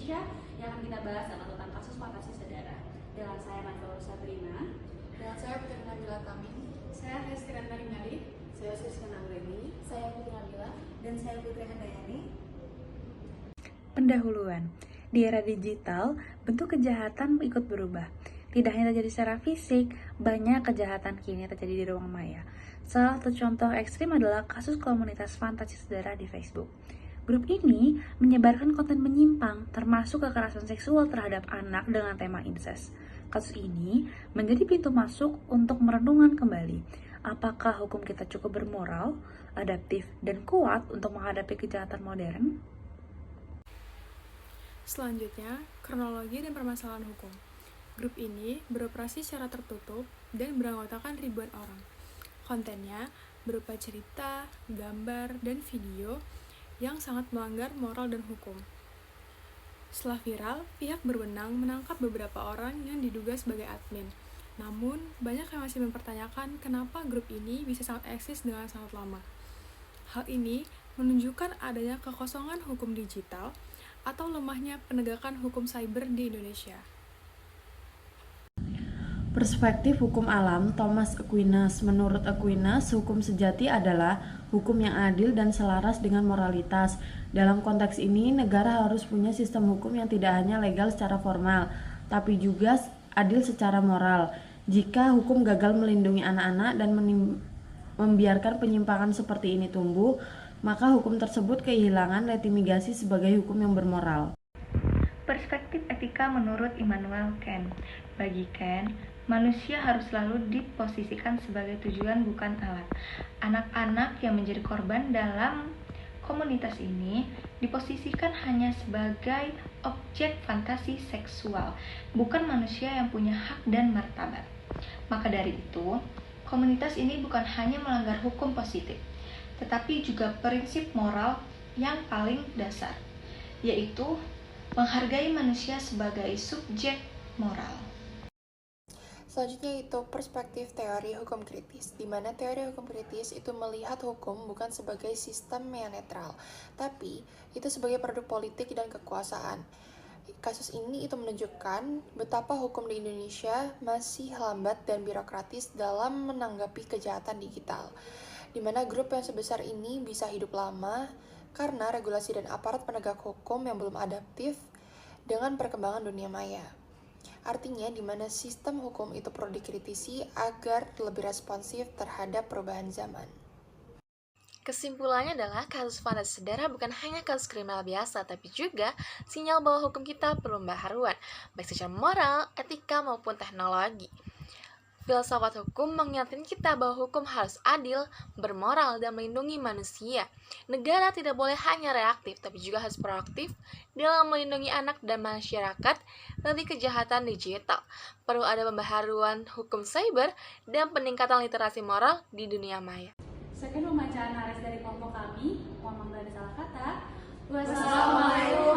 Indonesia yang akan kita bahas adalah tentang kasus fantasi saudara. Dengan saya Nazaul Sabrina. Dan saya Putri Nabila Tamin. Saya Hesti Rinari. Saya Siska Naureni. Saya Putri Nabila. Dan saya Putri Handayani. Pendahuluan. Di era digital, bentuk kejahatan ikut berubah. Tidak hanya terjadi secara fisik, banyak kejahatan kini terjadi di ruang maya. Salah satu contoh ekstrim adalah kasus komunitas fantasi saudara di Facebook. Grup ini menyebarkan konten menyimpang, termasuk kekerasan seksual terhadap anak dengan tema incest. Kasus ini menjadi pintu masuk untuk merenungkan kembali, apakah hukum kita cukup bermoral, adaptif, dan kuat untuk menghadapi kejahatan modern? Selanjutnya, kronologi dan permasalahan hukum. Grup ini beroperasi secara tertutup dan beranggotakan ribuan orang. Kontennya berupa cerita, gambar, dan video yang sangat melanggar moral dan hukum. Setelah viral, pihak berwenang menangkap beberapa orang yang diduga sebagai admin. Namun, banyak yang masih mempertanyakan kenapa grup ini bisa sangat eksis dengan sangat lama. Hal ini menunjukkan adanya kekosongan hukum digital atau lemahnya penegakan hukum cyber di Indonesia. Perspektif hukum alam Thomas Aquinas. Menurut Aquinas, hukum sejati adalah hukum yang adil dan selaras dengan moralitas. Dalam konteks ini, negara harus punya sistem hukum yang tidak hanya legal secara formal, tapi juga adil secara moral. Jika hukum gagal melindungi anak-anak dan membiarkan penyimpangan seperti ini tumbuh, maka hukum tersebut kehilangan legitimasi sebagai hukum yang bermoral. Perspektif etika menurut Immanuel Kant. Bagi Kant, manusia harus selalu diposisikan sebagai tujuan bukan alat. Anak-anak yang menjadi korban dalam komunitas ini diposisikan hanya sebagai objek fantasi seksual, bukan manusia yang punya hak dan martabat. Maka dari itu, komunitas ini bukan hanya melanggar hukum positif, tetapi juga prinsip moral yang paling dasar, yaitu menghargai manusia sebagai subjek moral. Selanjutnya itu perspektif teori hukum kritis, di mana teori hukum kritis itu melihat hukum bukan sebagai sistem yang netral, tapi itu sebagai produk politik dan kekuasaan. Kasus ini itu menunjukkan betapa hukum di Indonesia masih lambat dan birokratis dalam menanggapi kejahatan digital, di mana grup yang sebesar ini bisa hidup lama karena regulasi dan aparat penegak hukum yang belum adaptif dengan perkembangan dunia maya. Artinya, di mana sistem hukum itu perlu dikritisi agar lebih responsif terhadap perubahan zaman. Kesimpulannya adalah kasus fantasi saudara bukan hanya kasus kriminal biasa, tapi juga sinyal bahwa hukum kita perlu pembaharuan, baik secara moral, etika, maupun teknologi. Filsafat hukum mengingatkan kita bahwa hukum harus adil, bermoral, dan melindungi manusia. Negara tidak boleh hanya reaktif, tapi juga harus proaktif dalam melindungi anak dan masyarakat dari kejahatan digital. Perlu ada pembaharuan hukum cyber dan peningkatan literasi moral di dunia maya. Sekian pembacaan naras dari kelompok kami. Mohon maaf dari salah kata. Wassalamualaikum